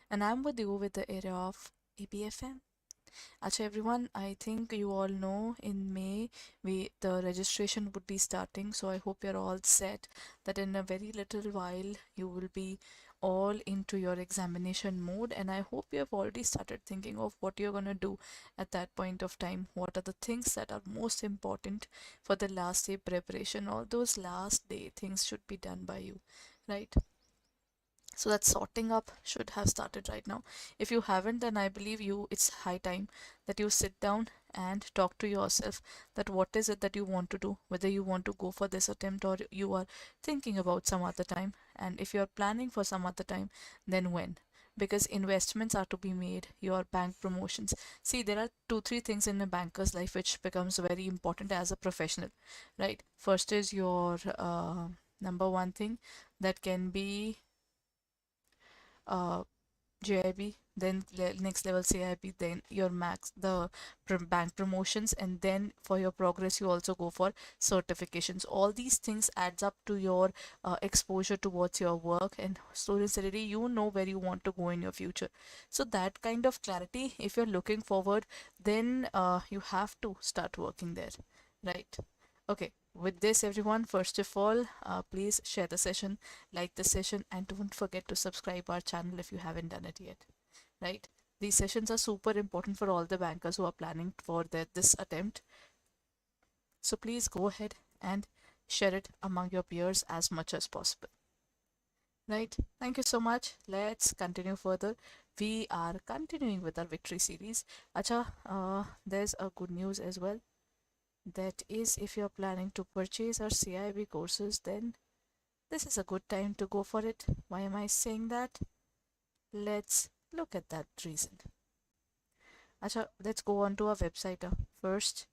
and I'm with you with the area of ABFM. Acha everyone, I think you all know in May the registration would be starting, so I hope you're all set that in a very little while you will be all into your examination mode, and I hope you have already started thinking of what you're going to do at that point of time. What are the things that are most important for the last day preparation? All those last day things should be done by you, right? So that sorting up should have started right now. If you haven't, then I believe it's high time that you sit down and talk to yourself that what is it that you want to do, whether you want to go for this attempt or you are thinking about some other time, and if you are planning for some other time, then when, because investments are to be made, your bank promotions. See, there are two three things in a banker's life which becomes very important as a professional, right? First is your number one thing that can be uh, JIB, then next level CAIIB, then your max, the bank promotions, and then for your progress, you also go for certifications. All these things adds up to your exposure towards your work, and slowly steadily, you know where you want to go in your future. So that kind of clarity, if you're looking forward, then you have to start working there, right? Okay, with this, everyone, first of all, please share the session, like the session, and don't forget to subscribe our channel if you haven't done it yet, right? These sessions are super important for all the bankers who are planning for this attempt. So please go ahead and share it among your peers as much as possible, right? Thank you so much. Let's continue further. We are continuing with our victory series. Acha, there's a good news as well. That is, if you're planning to purchase our CIB courses, then this is a good time to go for it. Why am I saying that? Let's look at that reason. Acha, let's go on to our website. First,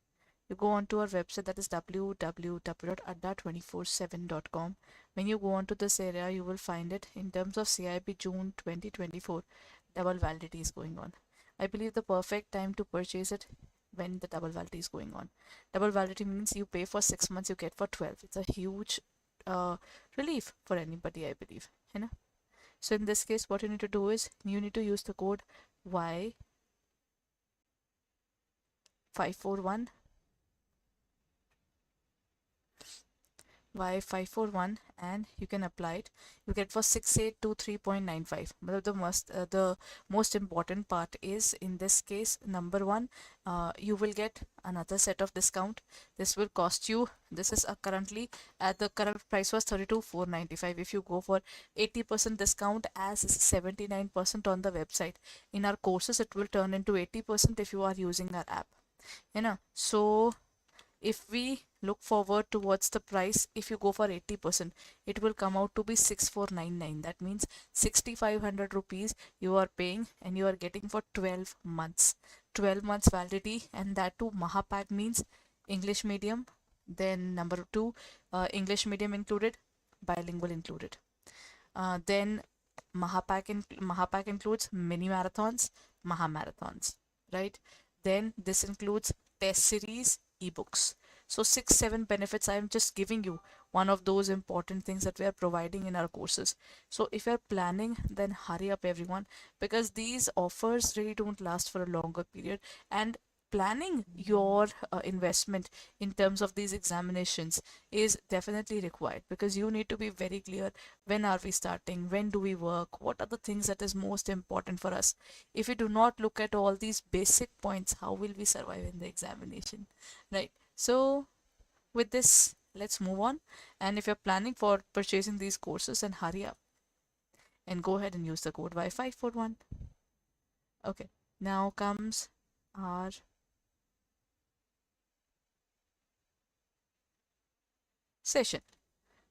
you go on to our website, that is www.adda247.com. When you go on to this area, you will find it in terms of CIB June 2024. Double validity is going on. I believe the perfect time to purchase it when the double validity is going on. Double validity means you pay for 6 months, you get for 12. It's a huge relief for anybody, I believe. You know? So in this case, what you need to do is you need to use the code Y541 Y541 and you can apply it. You get for 6823.95. But the most important part is in this case, number one, you will get another set of discount. This will cost you, this is currently at the current price was 32,495. If you go for 80% discount, as is 79% on the website, in our courses it will turn into 80% if you are using our app, you know. So if we look forward towards the price, if you go for 80%, it will come out to be 6499. That means 6500 rupees you are paying and you are getting for 12 months. 12 months validity, and that too Mahapack means English medium. Then number two, English medium included, bilingual included. Then Mahapack includes mini marathons, Maha marathons, right? Then this includes test series, ebooks. So 6 7 benefits. I'm just giving you one of those important things that we are providing in our courses. So if you're planning, then hurry up everyone, because these offers really don't last for a longer period, and planning your investment in terms of these examinations is definitely required, because you need to be very clear, when are we starting, when do we work, what are the things that is most important for us. If we do not look at all these basic points, how will we survive in the examination, right? So with this, let's move on. And if you're planning for purchasing these courses, then hurry up and go ahead and use the code Y541. Okay, now comes our session.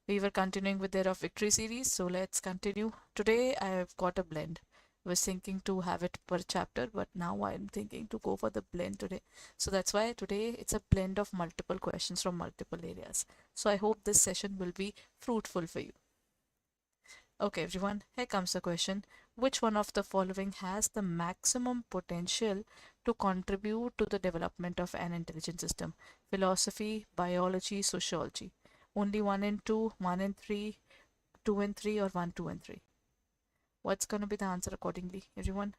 We were continuing with their of victory series, so let's continue. Today I have got a blend. I was thinking to have it per chapter, but now I'm thinking to go for the blend today. So that's why today it's a blend of multiple questions from multiple areas. So I hope this session will be fruitful for you. Okay, everyone, here comes the question. Which one of the following has the maximum potential to contribute to the development of an intelligent system? Philosophy, biology, sociology. Only 1 and 2, 1 and 3, 2 and 3, or 1, 2 and 3. What's going to be the answer accordingly, everyone?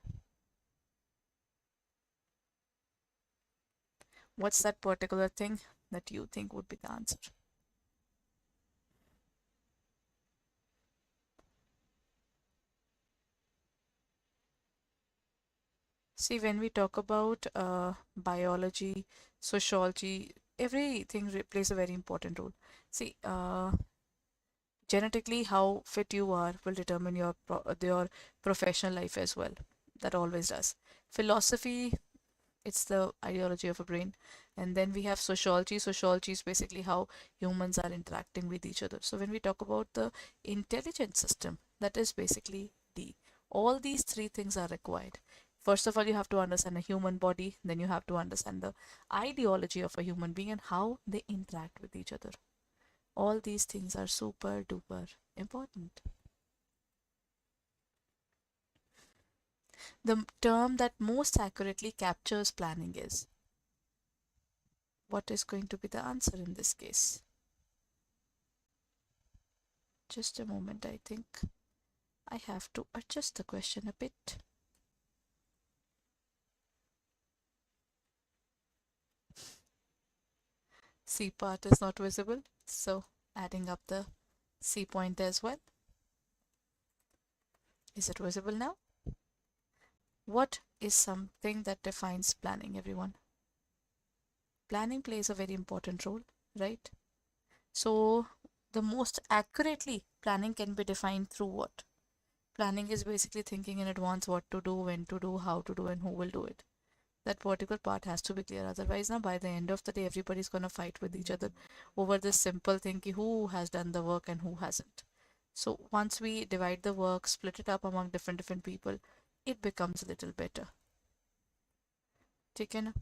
What's that particular thing that you think would be the answer? See, when we talk about biology, sociology, everything plays a very important role. See, genetically, how fit you are will determine your professional life as well. That always does. Philosophy, it's the ideology of a brain. And then we have sociology. Sociology is basically how humans are interacting with each other. So when we talk about the intelligence system, that is basically D. All these three things are required. First of all, you have to understand a human body, then you have to understand the ideology of a human being and how they interact with each other. All these things are super duper important. The term that most accurately captures planning is, what is going to be the answer in this case? Just a moment, I think I have to adjust the question a bit. C part is not visible, so adding up the C point as well. Is it visible now? What is something that defines planning, everyone? Planning plays a very important role, right? So the most accurately planning can be defined through what? Planning is basically thinking in advance what to do, when to do, how to do, and who will do it. That particular part has to be clear. Otherwise, now by the end of the day, everybody's going to fight with each other over this simple thing, who has done the work and who hasn't. So once we divide the work, split it up among different people, it becomes a little better. Taken.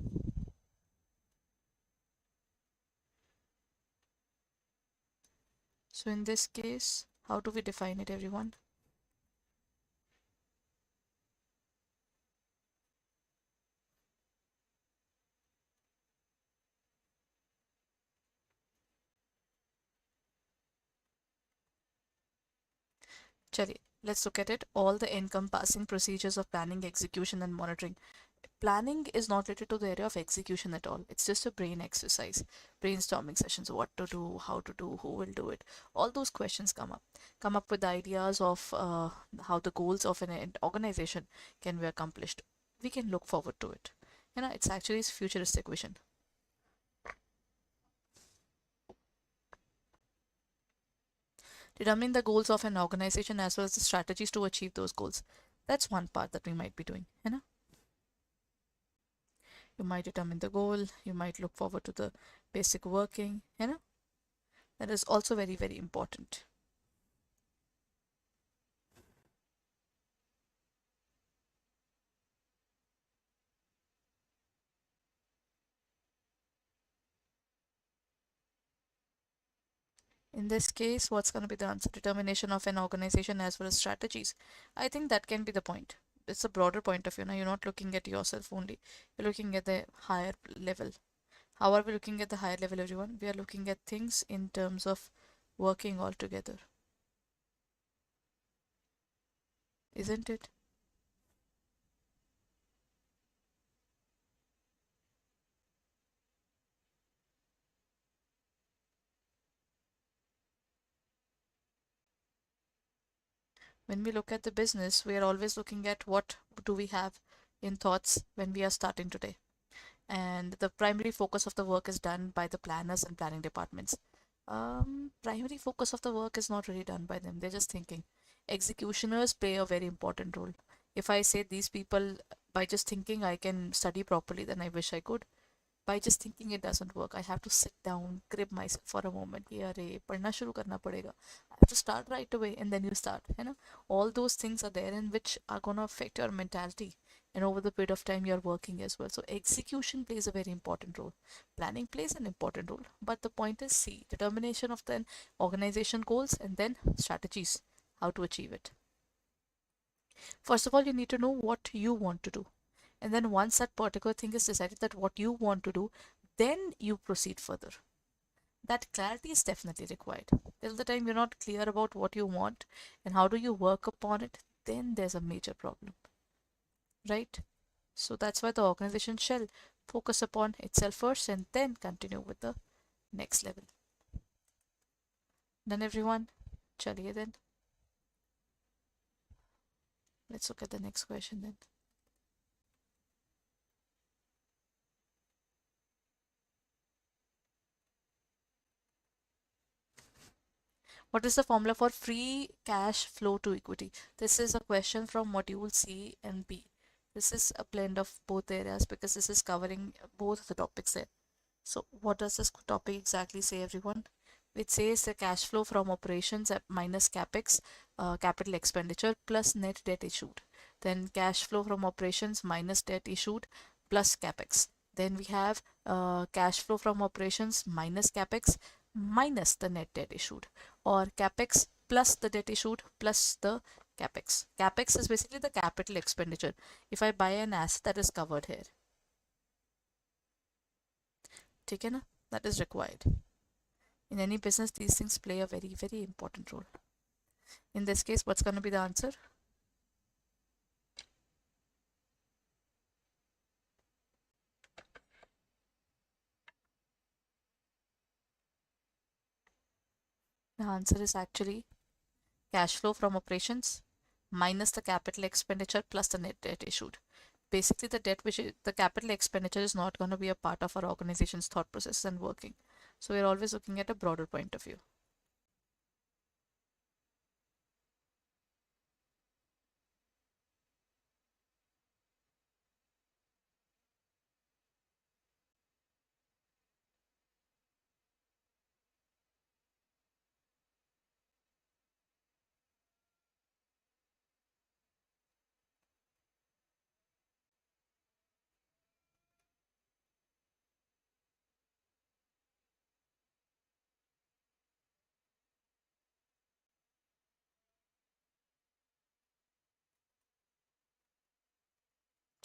So in this case, how do we define it, everyone? Chali, let's look at it. All the encompassing procedures of planning, execution, and monitoring. Planning is not related to the area of execution at all. It's just a brain exercise, brainstorming sessions, what to do, how to do, who will do it. All those questions come up with ideas of how the goals of an organization can be accomplished. We can look forward to it. It's actually a futuristic vision. Determining the goals of an organization as well as the strategies to achieve those goals. That's one part that we might be doing. You might determine the goal, you might look forward to the basic working. That is also very, very important. In this case, what's going to be the answer? Determination of an organization as well as strategies. I think that can be the point. It's a broader point of view. Now, you're not looking at yourself only, you're looking at the higher level. How are we looking at the higher level, everyone? We are looking at things in terms of working all together, isn't it? When we look at the business, we are always looking at what do we have in thoughts when we are starting today. And the primary focus of the work is done by the planners and planning departments. Primary focus of the work is not really done by them. They're just thinking. Executioners play a very important role. If I say these people, by just thinking I can study properly, then I wish I could. By just thinking it doesn't work. I have to sit down, grip myself for a moment. कि अरे पढ़ना शुरू करना पड़ेगा. I have to start right away and then you start. All those things are there in which are going to affect your mentality and over the period of time you're working as well. So execution plays a very important role. Planning plays an important role. But the point is C, determination of the organization goals and then strategies, how to achieve it. First of all, you need to know what you want to do. And then once that particular thing is decided that what you want to do, then you proceed further. That clarity is definitely required. Till the time you're not clear about what you want and how do you work upon it, then there's a major problem, right? So that's why the organization shall focus upon itself first and then continue with the next level. Done, everyone? Chaliye then. Let's look at the next question then. What is the formula for free cash flow to equity? This is a question from module C and B. This is a blend of both areas because this is covering both the topics there. So what does this topic exactly say, everyone? It says the cash flow from operations at minus capex, capital expenditure, plus net debt issued. Then cash flow from operations minus debt issued plus capex. Then we have cash flow from operations minus capex minus the net debt issued, or capex plus the debt issued plus the capex. Capex is basically the capital expenditure. If I buy an asset, that is covered here. ठीक है ना? That is required. In any business, these things play a very, very important role. In this case, what's going to be the answer? The answer is actually cash flow from operations minus the capital expenditure plus the net debt issued. Basically, the debt the capital expenditure is not going to be a part of our organization's thought process and working. So we're always looking at a broader point of view.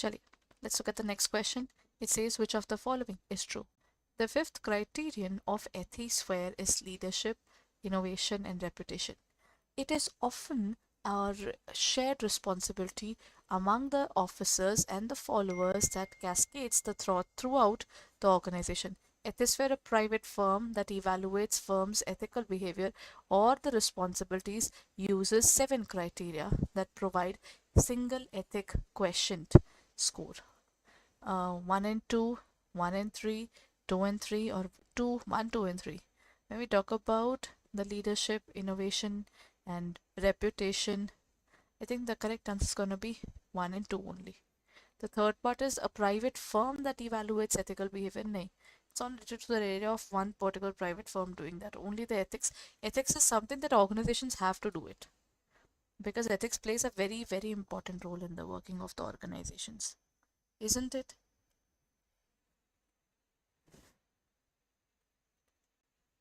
Chali, let's look at the next question. It says, which of the following is true? The fifth criterion of ethisphere is leadership, innovation, and reputation. It is often our shared responsibility among the officers and the followers that cascades the thought throughout the organization. Ethisphere, a private firm that evaluates firms' ethical behavior or the responsibilities, uses 7 criteria that provide single ethic quotient score. 1 and 2, 1 and 3, 2 and 3, or 2, 1, 2 and 3. When we talk about the leadership, innovation, and reputation, I think the correct answer is going to be 1 and 2 only. The third part is a private firm that evaluates ethical behavior. No, it's not related to the area of one particular private firm doing that. Only the ethics. Ethics is something that organizations have to do it, because ethics plays a very, very important role in the working of the organizations, isn't it?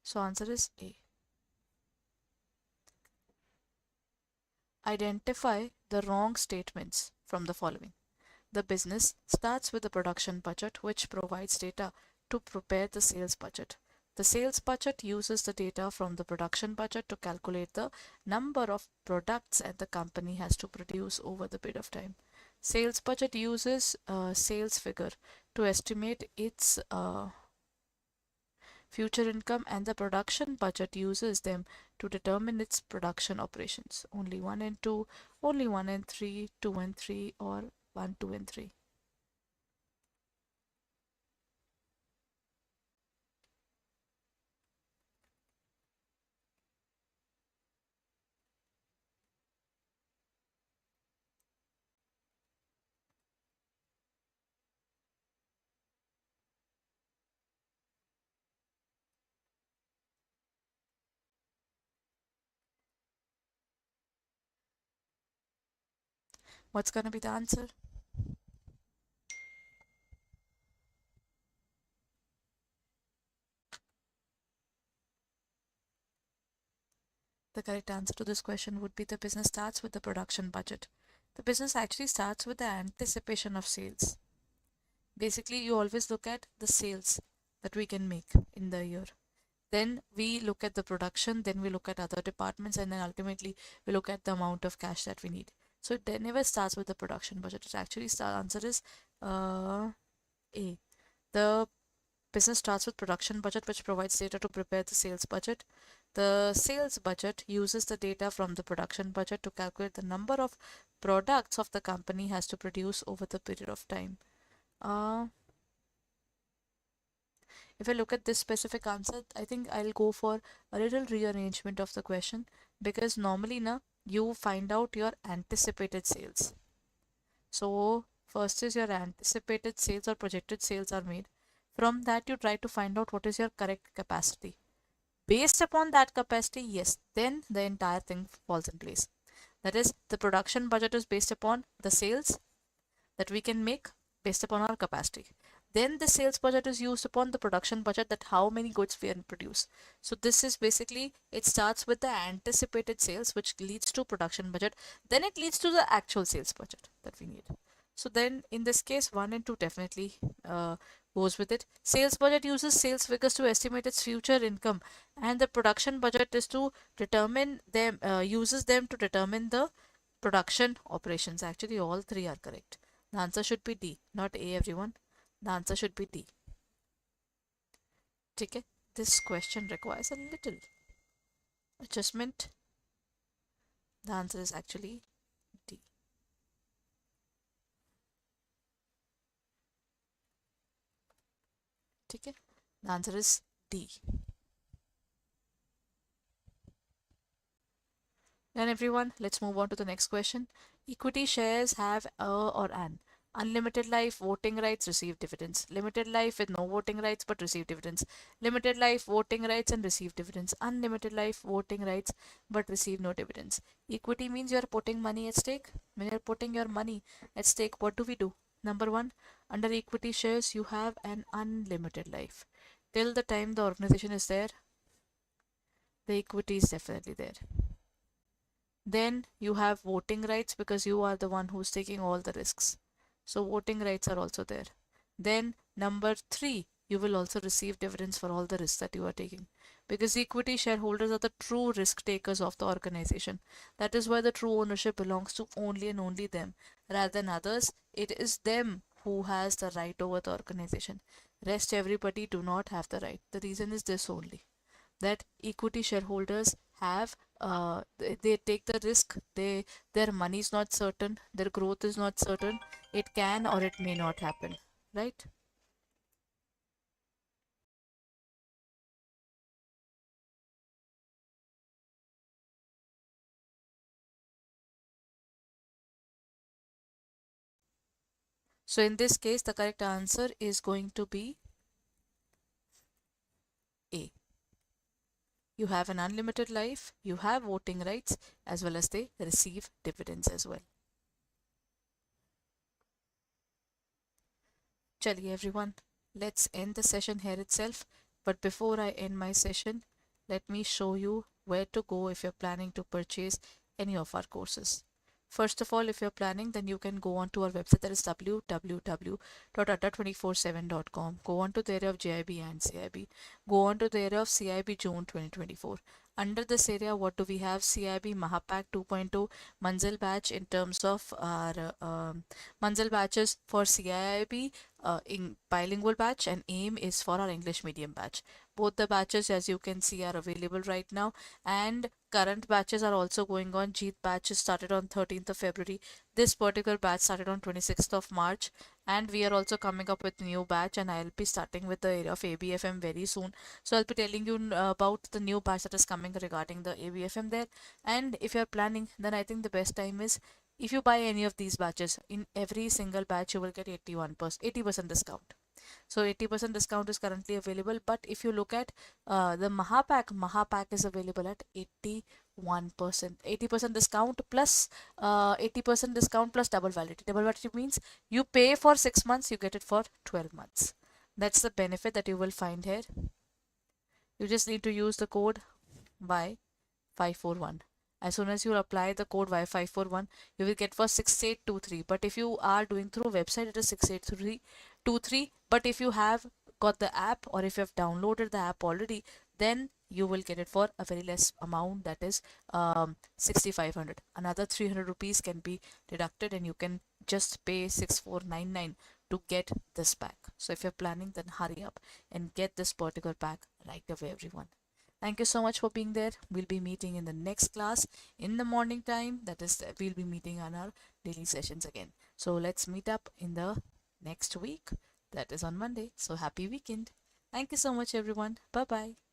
So answer is A. Identify the wrong statements from the following. The business starts with the production budget, which provides data to prepare the sales budget. The sales budget uses the data from the production budget to calculate the number of products that the company has to produce over the period of time. Sales budget uses a sales figure to estimate its future income, and the production budget uses them to determine its production operations. Only 1 and 2, only 1 and 3, 2 and 3, or 1, 2 and 3. What's going to be the answer? The correct answer to this question would be the business starts with the production budget. The business actually starts with the anticipation of sales. Basically, you always look at the sales that we can make in the year. Then we look at the production, then we look at other departments, and then ultimately we look at the amount of cash that we need. So it never starts with the production budget. It actually answer is A. The business starts with production budget, which provides data to prepare the sales budget. The sales budget uses the data from the production budget to calculate the number of products of the company has to produce over the period of time. If I look at this specific answer, I think I'll go for a little rearrangement of the question, because normally you find out your anticipated sales. So first is your anticipated sales or projected sales are made. From that you try to find out what is your correct capacity. Based upon that capacity, yes, then the entire thing falls in place. That is, the production budget is based upon the sales that we can make based upon our capacity. Then the sales budget is used upon the production budget, that how many goods we can produce. So this is basically, it starts with the anticipated sales, which leads to production budget. Then it leads to the actual sales budget that we need. So then in this case, 1 and 2 definitely goes with it. Sales budget uses sales figures to estimate its future income, and the production budget is to determine them, uses them to determine the production operations. Actually, all three are correct. The answer should be D, not A, everyone. The answer should be D. Okay, this question requires a little adjustment. The answer is actually D. Okay, the answer is D. And everyone, let's move on to the next question. Equity shares have a or an unlimited life, voting rights, receive dividends. Limited life with no voting rights but receive dividends. Limited life, voting rights and receive dividends. Unlimited life, voting rights but receive no dividends. Equity means you're putting money at stake. When you're putting your money at stake, what do? Number one, under equity shares, you have an unlimited life. Till the time the organization is there, the equity is definitely there. Then you have voting rights, because you are the one who's taking all the risks. So voting rights are also there. Then number 3, you will also receive dividends for all the risks that you are taking, because equity shareholders are the true risk takers of the organization. That is why the true ownership belongs to only and only them rather than others. It is them who has the right over the organization. Rest everybody do not have the right. The reason is this only, that equity shareholders have they take the risk. Their money is not certain, their growth is not certain. It can or it may not happen, right? So in this case, the correct answer is going to be A. You have an unlimited life, you have voting rights, as well as they receive dividends as well. Chaliye everyone, let's end the session here itself. But before I end my session, let me show you where to go if you're planning to purchase any of our courses. First of all, if you're planning, then you can go on to our website, that is www.adda247.com. Go on to the area of JIB and CIB. Go on to the area of CIB June 2024. Under this area, what do we have? CIB Mahapack 2.2 Manzil batch in terms of our Manzil batches for CIB in bilingual batch, and AIM is for our English medium batch. Both the batches, as you can see, are available right now, and current batches are also going on. Jeet batch started on 13th of February. This particular batch started on 26th of March, and we are also coming up with new batch, and I'll be starting with the area of ABFM very soon. So I'll be telling you about the new batch that is coming regarding the ABFM there. And if you're planning, then I think the best time is, if you buy any of these batches, in every single batch you will get 80% discount. So 80% discount is currently available. But if you look at the Mahapack is available at 81%, 80% discount plus 80% discount plus double validity. Double validity means you pay for 6 months, you get it for 12 months. That's the benefit that you will find here. You just need to use the code Y541. As soon as you apply the code Y541, you will get for 6823. But if you are doing through website, it is 6823. But if you have got the app, or if you have downloaded the app already, then you will get it for a very less amount, that is 6500. Another 300 rupees can be deducted and you can just pay 6499 to get this pack. So if you're planning, then hurry up and get this particular pack right away, everyone. Thank you so much for being there. We'll be meeting in the next class in the morning time. That is, we'll be meeting on our daily sessions again. So let's meet up in the next week. That is on Monday. So happy weekend. Thank you so much, everyone. Bye bye.